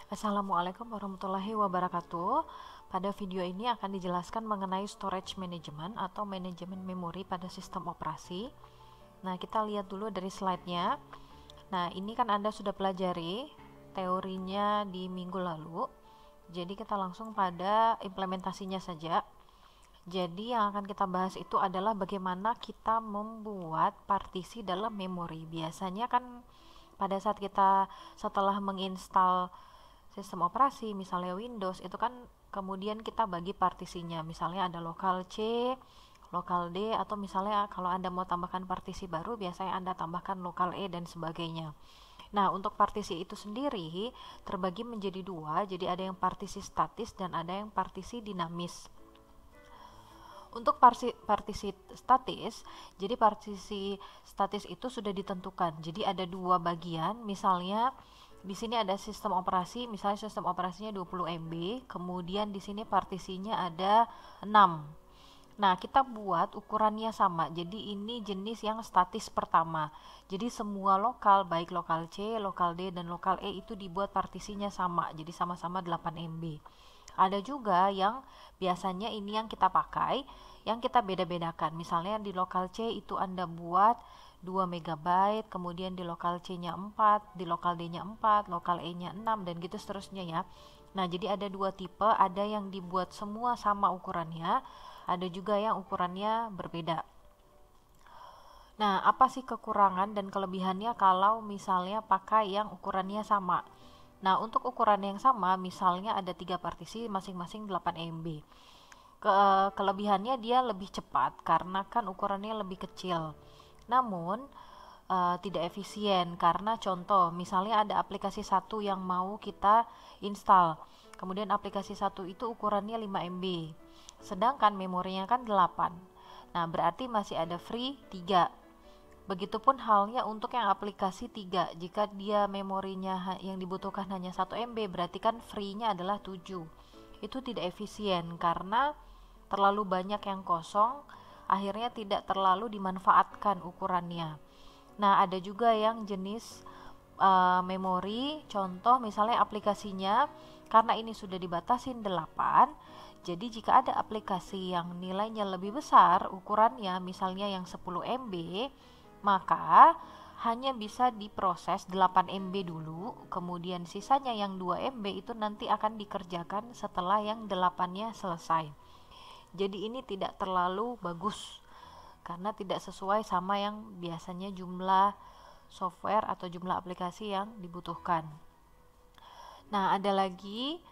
Assalamualaikum warahmatullahi wabarakatuh. Pada video ini akan dijelaskan mengenai storage management atau manajemen memori pada sistem operasi. Nah, kita lihat dulu dari slide-nya. Nah, ini kan Anda sudah pelajari teorinya di minggu lalu. Jadi kita langsung pada implementasinya saja. Jadi yang akan kita bahas itu adalah bagaimana kita membuat partisi dalam memori. Biasanya kan pada saat kita setelah menginstal sistem operasi misalnya Windows itu kan kemudian kita bagi partisinya, misalnya ada lokal C, lokal D, atau misalnya kalau Anda mau tambahkan partisi baru biasanya Anda tambahkan lokal E dan sebagainya. Nah, untuk partisi itu sendiri terbagi menjadi dua, jadi ada yang partisi statis dan ada yang partisi dinamis. Untuk partisi statis, jadi partisi statis itu sudah ditentukan. Jadi ada dua bagian, misalnya di sini ada sistem operasi, misalnya sistem operasinya 20 MB, kemudian di sini partisinya ada 6. Nah, kita buat ukurannya sama. Jadi ini jenis yang statis pertama. Jadi semua lokal, baik lokal C, lokal D, dan lokal E itu dibuat partisinya sama. Jadi sama-sama 8 MB. Ada juga yang biasanya ini yang kita pakai, yang kita beda-bedakan. Misalnya di lokal C itu Anda buat 2 MB, kemudian di lokal C-nya 4, di lokal D-nya 4, lokal E-nya 6, dan gitu seterusnya ya. Nah, jadi ada dua tipe, ada yang dibuat semua sama ukurannya, ada juga yang ukurannya berbeda. Nah, apa sih kekurangan dan kelebihannya kalau misalnya pakai yang ukurannya sama? Nah, untuk ukuran yang sama, misalnya ada 3 partisi masing-masing 8 MB. Kelebihannya dia lebih cepat karena kan ukurannya lebih kecil. Namun, tidak efisien karena contoh, misalnya ada aplikasi satu yang mau kita install. Kemudian aplikasi satu itu ukurannya 5 MB. Sedangkan memorinya kan 8. Nah, berarti masih ada free 3. Begitupun halnya untuk yang aplikasi 3. Jika dia memorinya yang dibutuhkan hanya 1 MB, berarti kan free-nya adalah 7. Itu tidak efisien karena terlalu banyak yang kosong, akhirnya tidak terlalu dimanfaatkan ukurannya. Nah, ada juga yang jenis memori, contoh misalnya aplikasinya, karena ini sudah dibatasin 8, jadi jika ada aplikasi yang nilainya lebih besar ukurannya, misalnya yang 10 MB, maka hanya bisa diproses 8 MB dulu, kemudian sisanya yang 2 MB itu nanti akan dikerjakan setelah yang 8-nya selesai. Jadi ini tidak terlalu bagus karena tidak sesuai sama yang biasanya jumlah software atau jumlah aplikasi yang dibutuhkan. Nah, ada lagi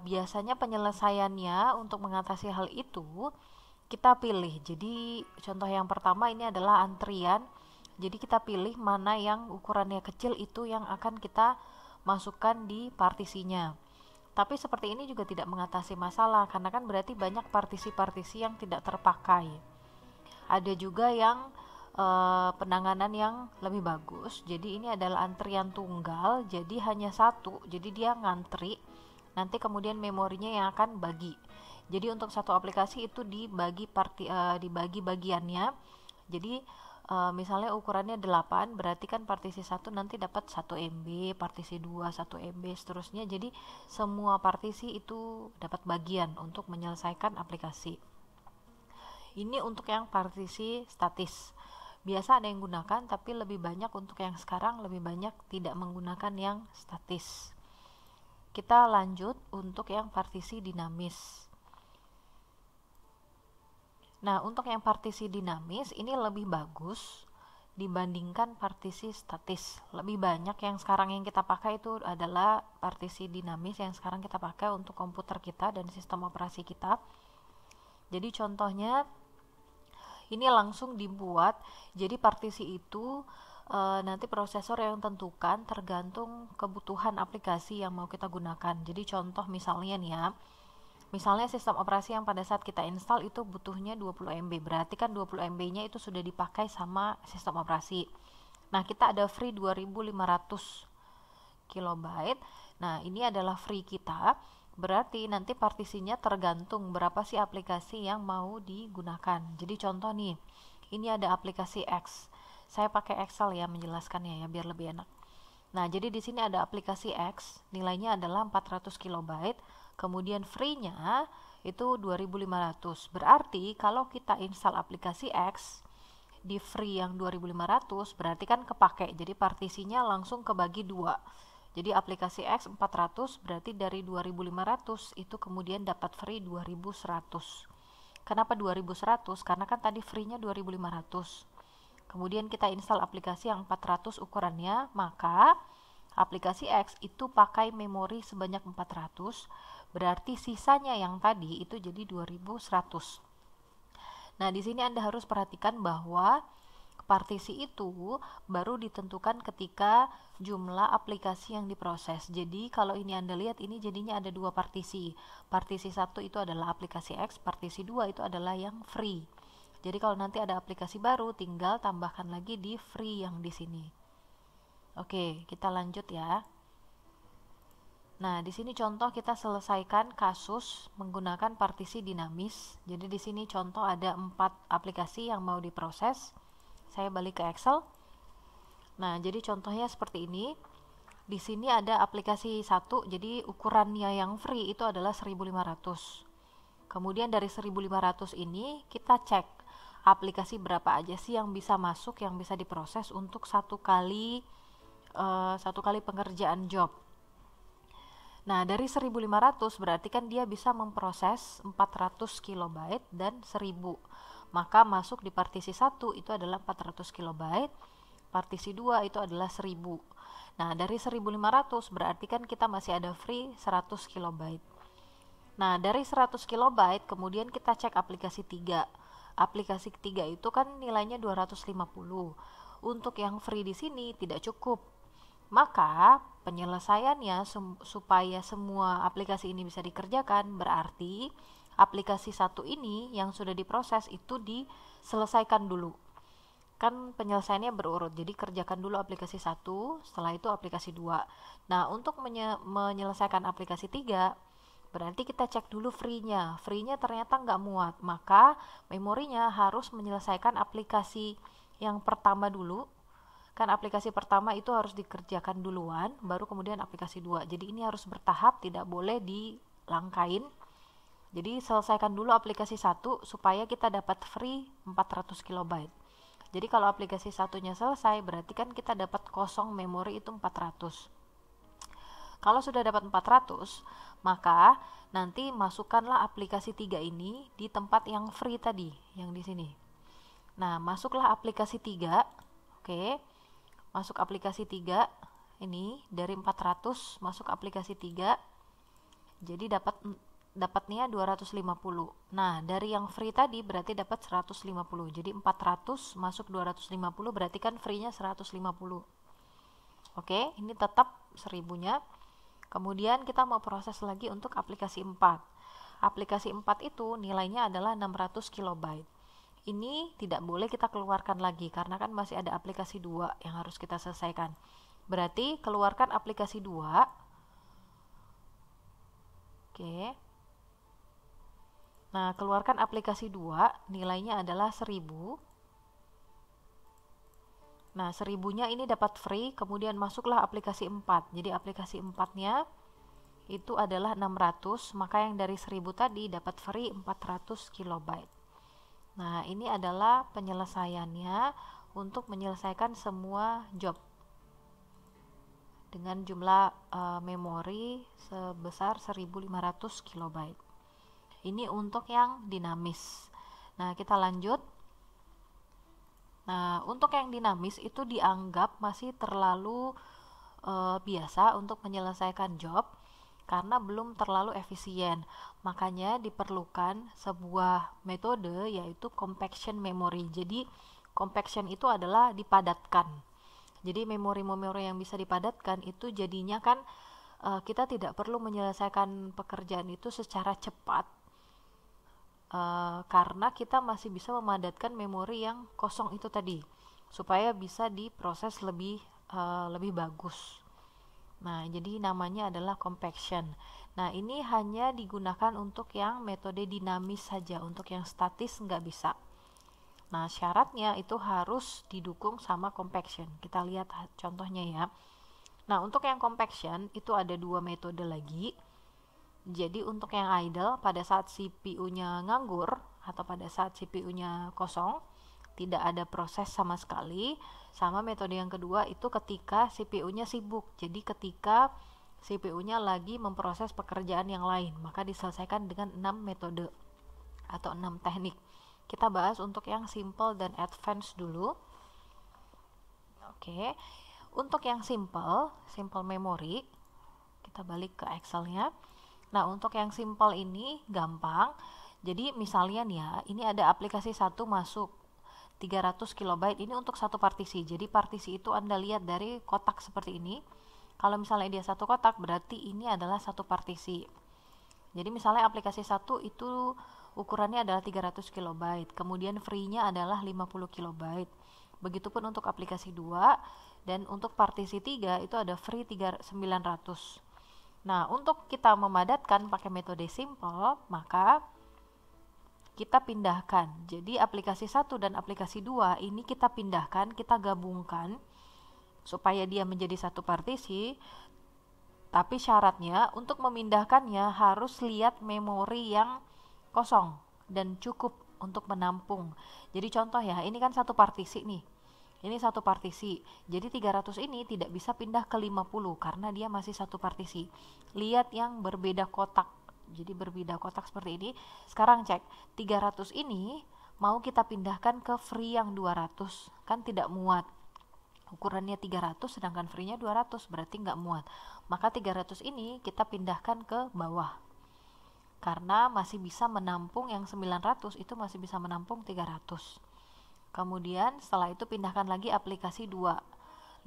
biasanya penyelesaiannya untuk mengatasi hal itu kita pilih. Jadi contoh yang pertama ini adalah antrian. Jadi kita pilih mana yang ukurannya kecil itu yang akan kita masukkan di partisinya. Tapi seperti ini juga tidak mengatasi masalah karena kan berarti banyak partisi-partisi yang tidak terpakai. Ada juga yang penanganan yang lebih bagus. Jadi ini adalah antrian tunggal, jadi hanya satu. Jadi dia ngantri, nanti kemudian memorinya yang akan bagi. Jadi untuk satu aplikasi itu dibagi bagiannya. Jadi misalnya ukurannya 8, berarti kan partisi 1 nanti dapat 1 MB, partisi 2 1 MB, seterusnya. Jadi semua partisi itu dapat bagian untuk menyelesaikan aplikasi. Ini untuk yang partisi statis. Biasa ada yang gunakan, tapi lebih banyak untuk yang sekarang lebih banyak tidak menggunakan yang statis. Kita lanjut untuk yang partisi dinamis. Nah, untuk yang partisi dinamis ini lebih bagus dibandingkan partisi statis. Lebih banyak yang sekarang yang kita pakai itu adalah partisi dinamis yang sekarang kita pakai untuk komputer kita dan sistem operasi kita. Jadi contohnya ini langsung dibuat. Jadi partisi itu nanti prosesor yang tentukan tergantung kebutuhan aplikasi yang mau kita gunakan. Jadi contoh misalnya nih ya, misalnya sistem operasi yang pada saat kita install itu butuhnya 20 MB, berarti kan 20 MB-nya itu sudah dipakai sama sistem operasi. Nah, kita ada free 2500 kilobyte. Nah, ini adalah free kita, berarti nanti partisinya tergantung berapa sih aplikasi yang mau digunakan. Jadi contoh nih, ini ada aplikasi X. Saya pakai Excel ya menjelaskannya ya biar lebih enak. Nah, jadi di sini ada aplikasi X, nilainya adalah 400 KB, kemudian free-nya itu 2.500. Berarti kalau kita install aplikasi X di free yang 2.500, berarti kan kepake. Jadi partisinya langsung kebagi dua. Jadi aplikasi X 400, berarti dari 2.500 itu kemudian dapat free 2.100. Kenapa 2.100? Karena kan tadi free-nya 2.500. Kemudian kita install aplikasi yang 400 ukurannya, maka aplikasi X itu pakai memori sebanyak 400, berarti sisanya yang tadi itu jadi 2.100. Nah, di sini Anda harus perhatikan bahwa partisi itu baru ditentukan ketika jumlah aplikasi yang diproses. Jadi kalau ini Anda lihat, ini jadinya ada dua partisi. Partisi 1 itu adalah aplikasi X, partisi 2 itu adalah yang free. Jadi kalau nanti ada aplikasi baru, tinggal tambahkan lagi di free yang di sini. Oke, kita lanjut ya. Nah, di sini contoh kita selesaikan kasus menggunakan partisi dinamis. Jadi di sini contoh ada 4 aplikasi yang mau diproses. Saya balik ke Excel. Nah, jadi contohnya seperti ini. Di sini ada aplikasi 1, jadi ukurannya yang free itu adalah 1.500. Kemudian dari 1.500 ini kita cek aplikasi berapa aja sih yang bisa masuk, yang bisa diproses untuk satu kali pengerjaan job. Nah, dari 1.500 berarti kan dia bisa memproses 400 KB dan 1.000. Maka masuk di partisi 1 itu adalah 400 KB, partisi 2 itu adalah 1.000. Nah, dari 1.500 berarti kan kita masih ada free 100 KB. Nah, dari 100 KB kemudian kita cek aplikasi 3. Aplikasi ketiga itu kan nilainya 250. Untuk yang free di sini tidak cukup. Maka penyelesaiannya supaya semua aplikasi ini bisa dikerjakan, berarti aplikasi 1 ini yang sudah diproses itu diselesaikan dulu. Kan penyelesaiannya berurut. Jadi kerjakan dulu aplikasi 1, setelah itu aplikasi 2. Nah, untuk menyelesaikan aplikasi 3, berarti kita cek dulu free-nya. Free-nya ternyata nggak muat, maka memorinya harus menyelesaikan aplikasi yang pertama dulu. Kan aplikasi pertama itu harus dikerjakan duluan, baru kemudian aplikasi 2. Jadi ini harus bertahap, tidak boleh dilangkain. Jadi selesaikan dulu aplikasi 1 supaya kita dapat free 400 KB. Jadi kalau aplikasi satunya selesai, berarti kan kita dapat kosong memori itu 400. Kalau sudah dapat 400, maka nanti masukkanlah aplikasi 3 ini di tempat yang free tadi, yang di sini. Nah, masuklah aplikasi 3. Oke. Masuk aplikasi 3 ini dari 400 masuk aplikasi 3. Jadi dapatnya 250. Nah, dari yang free tadi berarti dapat 150. Jadi 400 masuk 250 berarti kan free-nya 150. Oke, ini tetap 1000-nya. Kemudian kita mau proses lagi untuk aplikasi 4. Aplikasi 4 itu nilainya adalah 600 KB. Ini tidak boleh kita keluarkan lagi karena kan masih ada aplikasi 2 yang harus kita selesaikan. Berarti keluarkan aplikasi 2. Oke. Nah, keluarkan aplikasi 2, nilainya adalah 1000. Nah, 1000-nya ini dapat free, kemudian masuklah aplikasi 4. Jadi aplikasi 4-nya itu adalah 600, maka yang dari 1000 tadi dapat free 400 KB. Nah, ini adalah penyelesaiannya untuk menyelesaikan semua job dengan jumlah memori sebesar 1.500 KB. Ini untuk yang dinamis. Nah, kita lanjut. Nah, untuk yang dinamis itu dianggap masih terlalu biasa untuk menyelesaikan job karena belum terlalu efisien. Makanya diperlukan sebuah metode yaitu compaction memory. Jadi compaction itu adalah dipadatkan. Jadi memori-memori yang bisa dipadatkan itu jadinya kan kita tidak perlu menyelesaikan pekerjaan itu secara cepat. Karena kita masih bisa memadatkan memori yang kosong itu tadi supaya bisa diproses lebih bagus. Nah, jadi namanya adalah compaction. Nah, ini hanya digunakan untuk yang metode dinamis saja, untuk yang statis nggak bisa. Nah, syaratnya itu harus didukung sama compaction. Kita lihat contohnya ya. Nah, untuk yang compaction itu ada dua metode lagi. Jadi untuk yang idle, pada saat CPU-nya nganggur atau pada saat CPU-nya kosong, tidak ada proses sama sekali. Sama metode yang kedua itu ketika CPU-nya sibuk. Jadi ketika CPU-nya lagi memproses pekerjaan yang lain, maka diselesaikan dengan 6 metode atau 6 teknik. Kita bahas untuk yang simple dan advance dulu. Oke. Untuk yang simple memory, kita balik ke Excel-nya. Nah, untuk yang simple ini gampang. Jadi misalnya nih ya, ini ada aplikasi satu masuk 300 kilobyte, ini untuk satu partisi. Jadi partisi itu Anda lihat dari kotak seperti ini. Kalau misalnya dia satu kotak, berarti ini adalah satu partisi. Jadi misalnya aplikasi satu itu ukurannya adalah 300 kilobyte, kemudian free-nya adalah 50 kilobyte. Begitupun untuk aplikasi 2, dan untuk partisi 3 itu ada free 900. Nah, untuk kita memadatkan pakai metode simple, maka kita pindahkan. Jadi aplikasi 1 dan aplikasi 2 ini kita pindahkan, kita gabungkan supaya dia menjadi satu partisi. Tapi syaratnya untuk memindahkannya harus lihat memori yang kosong dan cukup untuk menampung. Jadi contoh ya, ini kan satu partisi nih. Ini satu partisi. Jadi 300 ini tidak bisa pindah ke 50 karena dia masih satu partisi. Lihat yang berbeda kotak. Jadi berbeda kotak seperti ini. Sekarang cek, 300 ini mau kita pindahkan ke free yang 200. Kan tidak muat. Ukurannya 300 sedangkan free-nya 200, berarti nggak muat. Maka 300 ini kita pindahkan ke bawah. Karena masih bisa menampung yang 900, itu masih bisa menampung 300. Kemudian setelah itu pindahkan lagi aplikasi 2.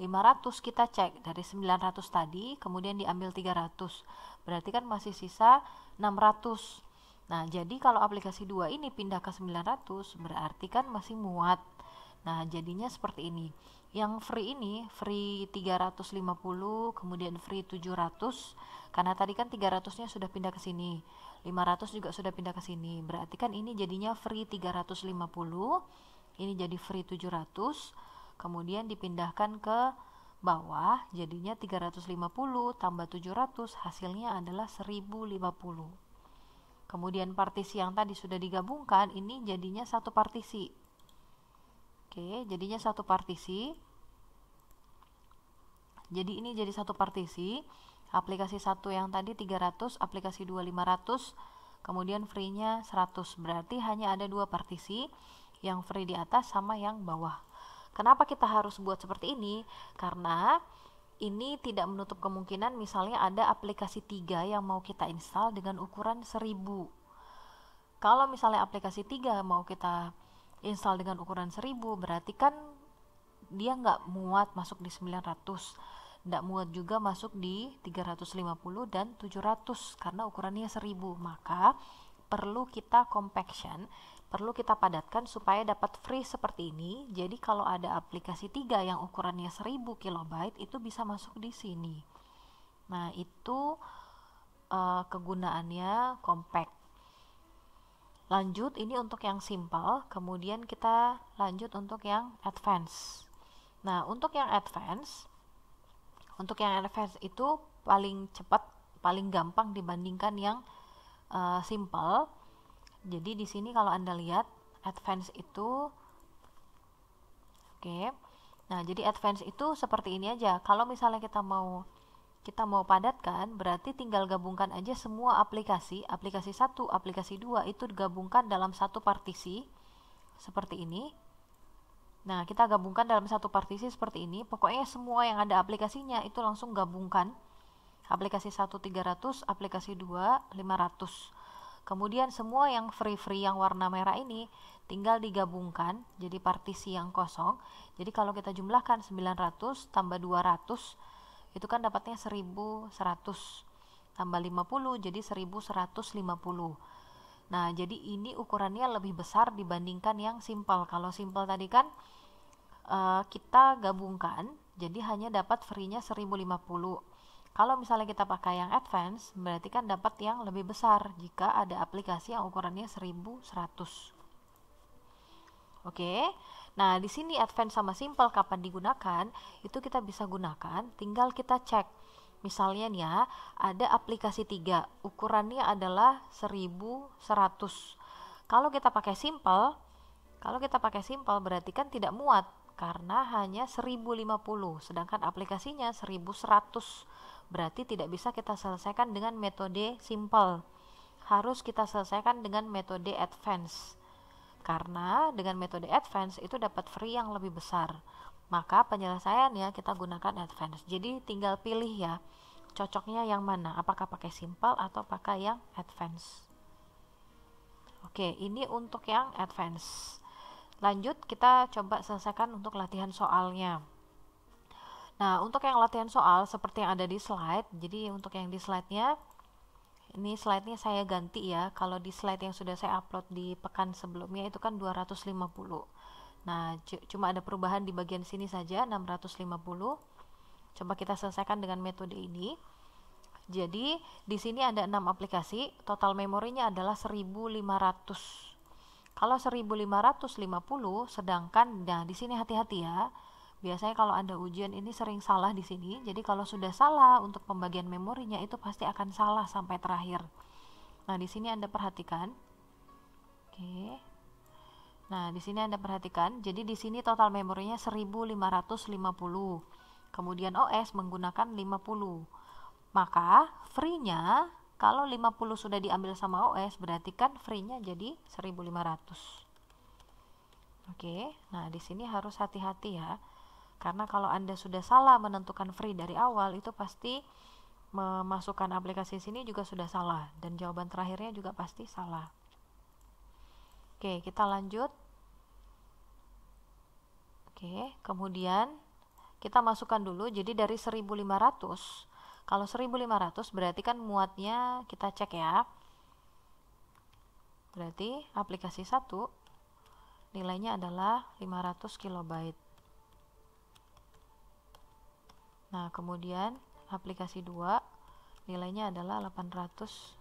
500 kita cek dari 900 tadi, kemudian diambil 300. Berarti kan masih sisa 600. Nah, jadi kalau aplikasi 2 ini pindah ke 900, berarti kan masih muat. Nah, jadinya seperti ini. Yang free ini, free 350, kemudian free 700. Karena tadi kan 300-nya sudah pindah ke sini. 500 juga sudah pindah ke sini. Berarti kan ini jadinya free 350. Ini jadi free 700, kemudian dipindahkan ke bawah, jadinya 350 tambah 700, hasilnya adalah 1050. Kemudian partisi yang tadi sudah digabungkan, ini jadinya satu partisi. Oke, jadinya satu partisi. Jadi ini jadi satu partisi. Aplikasi 1 yang tadi 300, aplikasi 2 500, kemudian free-nya 100. Berarti hanya ada dua partisi, yang free di atas sama yang bawah. Kenapa kita harus buat seperti ini? Karena ini tidak menutup kemungkinan misalnya ada aplikasi 3 yang mau kita install dengan ukuran 1000. Kalau misalnya aplikasi 3 mau kita install dengan ukuran 1000, berarti kan dia nggak muat masuk di 900, nggak muat juga masuk di 350 dan 700 karena ukurannya 1000. Maka perlu kita compaction, perlu kita padatkan supaya dapat free seperti ini. Jadi kalau ada aplikasi 3 yang ukurannya 1000 kilobyte itu bisa masuk di sini. Nah, itu kegunaannya compact. Lanjut, ini untuk yang simple, kemudian kita lanjut untuk yang advance. Nah, untuk yang advance itu paling cepat, paling gampang dibandingkan yang simple. Jadi di sini kalau Anda lihat advance itu oke. Nah, jadi advance itu seperti ini aja. Kalau misalnya kita mau padatkan, berarti tinggal gabungkan aja semua aplikasi 1, aplikasi 2 itu digabungkan dalam satu partisi seperti ini. Nah, kita gabungkan dalam satu partisi seperti ini. Pokoknya semua yang ada aplikasinya itu langsung gabungkan. Aplikasi 1 300, aplikasi 2 500. Kemudian semua yang free yang warna merah ini tinggal digabungkan jadi partisi yang kosong. Jadi kalau kita jumlahkan 900 tambah 200 itu kan dapatnya 1100, tambah 50 jadi 1150. Nah, jadi ini ukurannya lebih besar dibandingkan yang simple. Kalau simple tadi kan kita gabungkan, jadi hanya dapat free-nya 1050. Kalau misalnya kita pakai yang advance, berarti kan dapat yang lebih besar jika ada aplikasi yang ukurannya 1100. Oke. Nah, di sini advance sama simple kapan digunakan, itu kita bisa gunakan, tinggal kita cek. Misalnya nih ya, ada aplikasi 3, ukurannya adalah 1100. Kalau kita pakai simple berarti kan tidak muat karena hanya 1050, sedangkan aplikasinya 1100. Berarti tidak bisa kita selesaikan dengan metode simple. Harus kita selesaikan dengan metode advance. Karena dengan metode advance itu dapat free yang lebih besar. Maka penyelesaiannya kita gunakan advance. Jadi tinggal pilih ya, cocoknya yang mana, apakah pakai simple atau pakai yang advance. Oke, ini untuk yang advance. Lanjut, kita coba selesaikan untuk latihan soalnya. Nah, untuk yang latihan soal seperti yang ada di slide, jadi untuk yang di slide-nya, ini slide-nya saya ganti ya. Kalau di slide yang sudah saya upload di pekan sebelumnya itu kan 250. Nah, cuma ada perubahan di bagian sini saja, 650. Coba kita selesaikan dengan metode ini. Jadi, di sini ada 6 aplikasi, total memorinya adalah 1500. Kalau 1550, sedangkan nah di sini hati-hati ya. Biasanya kalau Anda ujian ini sering salah di sini. Jadi kalau sudah salah untuk pembagian memorinya itu pasti akan salah sampai terakhir. Nah, di sini Anda perhatikan. Oke. Nah, di sini Anda perhatikan. Jadi di sini total memorinya 1550. Kemudian OS menggunakan 50. Maka free-nya kalau 50 sudah diambil sama OS berarti kan free-nya jadi 1500. Oke. Nah, di sini harus hati-hati ya. Karena kalau Anda sudah salah menentukan free dari awal, itu pasti memasukkan aplikasi sini juga sudah salah, dan jawaban terakhirnya juga pasti salah. Oke, kita lanjut. Oke, kemudian kita masukkan dulu, jadi dari 1500, kalau 1500 berarti kan muatnya kita cek ya. Berarti aplikasi 1 nilainya adalah 500 kilobyte. Nah, kemudian aplikasi 2 nilainya adalah 800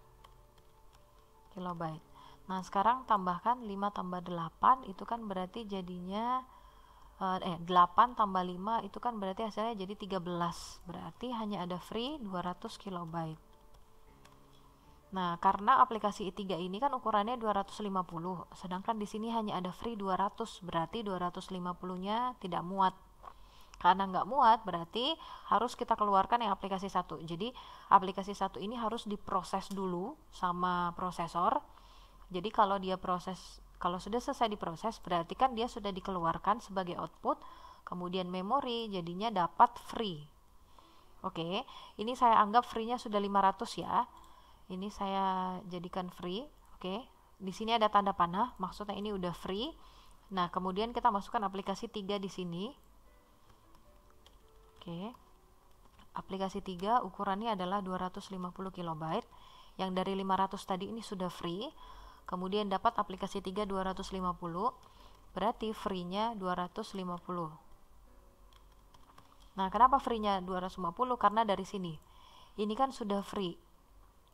kilobyte. Nah, sekarang tambahkan 5 tambah 8 itu kan berarti jadinya 8 tambah 5 itu kan berarti hasilnya jadi 13. Berarti hanya ada free 200 kilobyte. Nah, karena aplikasi 3 ini kan ukurannya 250, sedangkan di sini hanya ada free 200, berarti 250-nya tidak muat. Karena nggak muat berarti harus kita keluarkan yang aplikasi 1. Jadi aplikasi 1 ini harus diproses dulu sama prosesor. Jadi kalau sudah selesai diproses berarti kan dia sudah dikeluarkan sebagai output, kemudian memori jadinya dapat free. Oke, ini saya anggap free-nya sudah 500 ya. Ini saya jadikan free. Oke, di sini ada tanda panah, maksudnya ini udah free. Nah, kemudian kita masukkan aplikasi 3 di sini. Oke. Aplikasi 3 ukurannya adalah 250 kilobyte. Yang dari 500 tadi ini sudah free. Kemudian dapat aplikasi 3 250. Berarti free-nya 250. Nah, kenapa free-nya 250? Karena dari sini. Ini kan sudah free.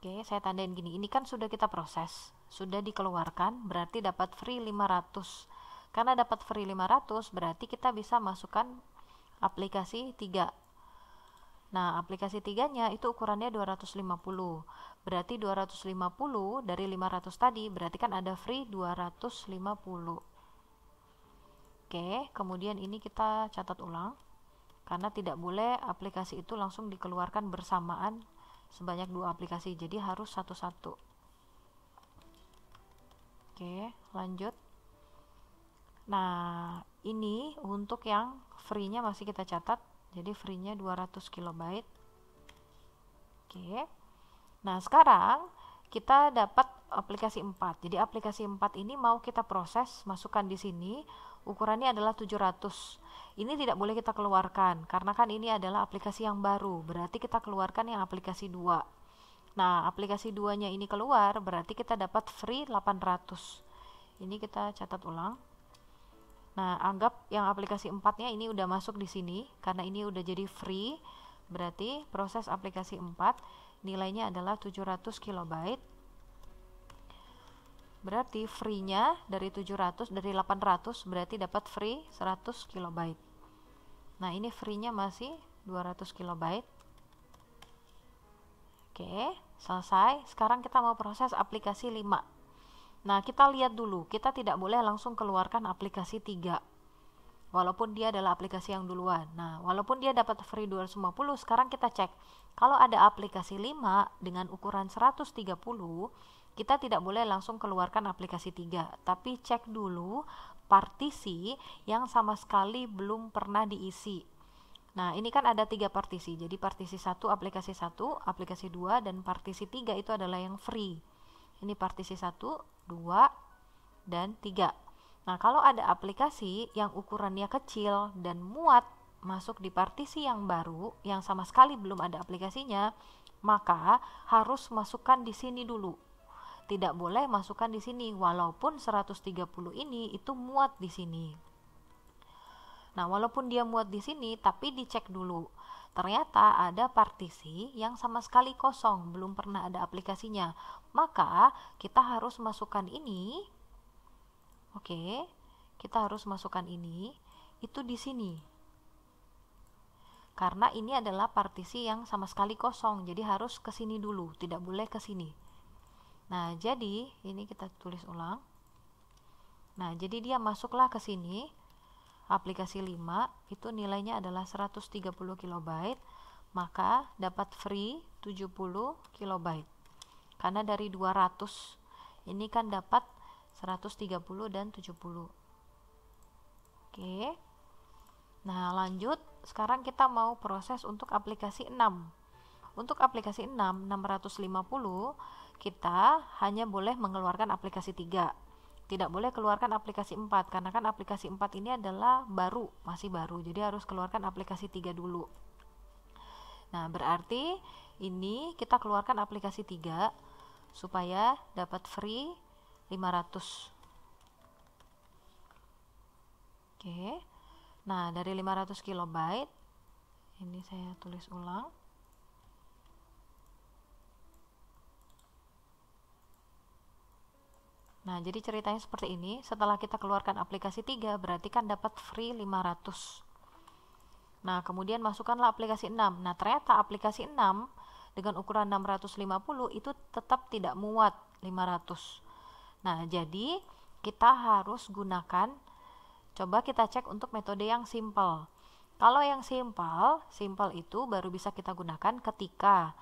Oke, saya tandain gini. Ini kan sudah kita proses, sudah dikeluarkan, berarti dapat free 500. Karena dapat free 500, berarti kita bisa masukkan aplikasi 3. Nah, aplikasi 3-nya itu ukurannya 250. Berarti 250 dari 500 tadi, berarti kan ada free 250. Oke, kemudian ini kita catat ulang. Karena tidak boleh aplikasi itu langsung dikeluarkan bersamaan sebanyak 2 aplikasi. Jadi harus satu-satu. Oke, lanjut. Nah, ini untuk yang free-nya masih kita catat. Jadi free-nya 200 kilobyte. Oke. Nah, sekarang kita dapat aplikasi 4. Jadi aplikasi 4 ini mau kita proses, masukkan di sini. Ukurannya adalah 700. Ini tidak boleh kita keluarkan karena kan ini adalah aplikasi yang baru. Berarti kita keluarkan yang aplikasi 2. Nah, aplikasi 2-nya ini keluar, berarti kita dapat free 800. Ini kita catat ulang. Nah, anggap yang aplikasi 4-nya ini udah masuk di sini karena ini udah jadi free. Berarti proses aplikasi 4 nilainya adalah 700 kilobyte. Berarti free-nya dari 800 berarti dapat free 100 KB. Nah, ini free-nya masih 200 KB. Oke, selesai. Sekarang kita mau proses aplikasi 5. Nah, kita lihat dulu. Kita tidak boleh langsung keluarkan aplikasi 3. Walaupun dia adalah aplikasi yang duluan. Nah, walaupun dia dapat free 250, sekarang kita cek. Kalau ada aplikasi 5 dengan ukuran 130, kita tidak boleh langsung keluarkan aplikasi 3, tapi cek dulu partisi yang sama sekali belum pernah diisi. Nah, ini kan ada 3 partisi. Jadi partisi 1 aplikasi 1, aplikasi 2, dan partisi 3 itu adalah yang free. Ini partisi 1, 2, dan 3. Nah, kalau ada aplikasi yang ukurannya kecil dan muat masuk di partisi yang baru, yang sama sekali belum ada aplikasinya, maka harus masukkan di sini dulu. Tidak boleh masukkan di sini, walaupun 130 ini itu muat di sini. Nah, walaupun dia muat di sini, tapi dicek dulu. Ternyata ada partisi yang sama sekali kosong, belum pernah ada aplikasinya. Maka kita harus masukkan ini. Oke, kita harus masukkan ini itu di sini. Karena ini adalah partisi yang sama sekali kosong, jadi harus ke sini dulu, tidak boleh ke sini. Nah, jadi ini kita tulis ulang. Nah, jadi dia masuklah ke sini. Aplikasi 5 itu nilainya adalah 130 KB, maka dapat free 70 KB. Karena dari 200 ini kan dapat 130 dan 70. Oke. Nah, lanjut. Sekarang kita mau proses untuk aplikasi 6. Untuk aplikasi 6, 650, kita hanya boleh mengeluarkan aplikasi 3. Tidak boleh keluarkan aplikasi 4, karena kan aplikasi 4 ini adalah baru, masih baru. Jadi harus keluarkan aplikasi 3 dulu. Nah, berarti ini kita keluarkan aplikasi 3 supaya dapat free 500. Oke. Nah, dari 500 KB ini saya tulis ulang. Nah, jadi ceritanya seperti ini. Setelah kita keluarkan aplikasi 3, berarti kan dapat free 500. Nah, kemudian masukkanlah aplikasi 6. Nah, ternyata aplikasi 6 dengan ukuran 650 itu tetap tidak muat 500. Nah, jadi kita harus gunakan, coba kita cek untuk metode yang simple. Kalau yang simple itu baru bisa kita gunakan ketika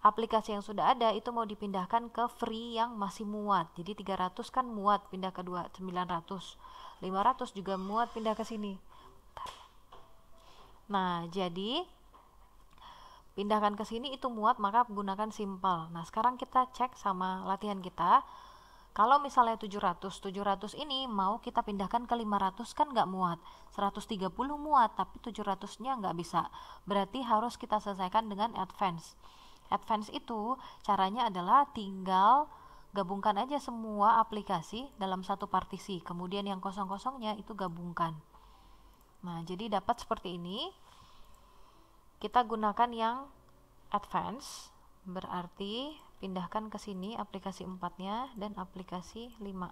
aplikasi yang sudah ada itu mau dipindahkan ke free yang masih muat. Jadi 300 kan muat, pindah ke 900. 500 juga muat, pindah ke sini. Nah, jadi pindahkan ke sini itu muat, maka gunakan simple. Nah, sekarang kita cek sama latihan kita. Kalau misalnya 700 ini mau kita pindahkan ke 500 kan nggak muat. 130 muat, tapi 700-nya nggak bisa. Berarti harus kita selesaikan dengan advance. Advance itu caranya adalah tinggal gabungkan aja semua aplikasi dalam satu partisi, kemudian yang kosong-kosongnya itu gabungkan. Nah, jadi dapat seperti ini. Kita gunakan yang advance, berarti pindahkan ke sini aplikasi 4-nya dan aplikasi 5.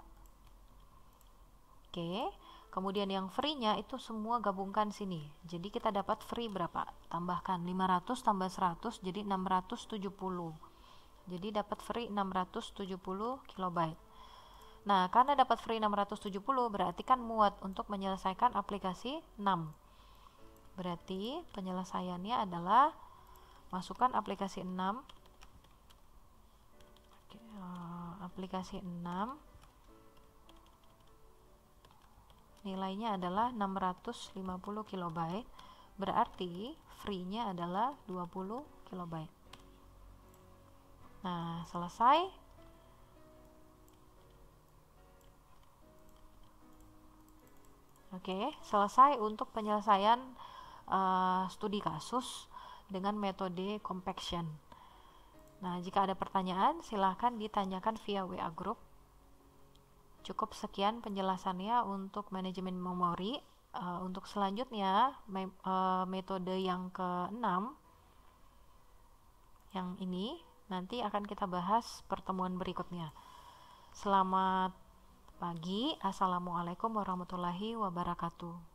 Oke. Kemudian yang free-nya itu semua gabungkan sini. Jadi kita dapat free berapa? Tambahkan 500 tambah 100 jadi 670. Jadi dapat free 670 KB. Nah, karena dapat free 670 berarti kan muat untuk menyelesaikan aplikasi 6. Berarti penyelesaiannya adalah masukkan aplikasi 6. Aplikasi 6 nilainya adalah 650 KB, berarti free-nya adalah 20 KB. Nah, selesai. Oke, selesai untuk penyelesaian studi kasus dengan metode compaction. Nah, jika ada pertanyaan, silahkan ditanyakan via WA Group. Cukup sekian penjelasannya untuk manajemen memori. Untuk selanjutnya metode yang ke-6 yang ini nanti akan kita bahas pertemuan berikutnya. Selamat pagi. Assalamualaikum warahmatullahi wabarakatuh.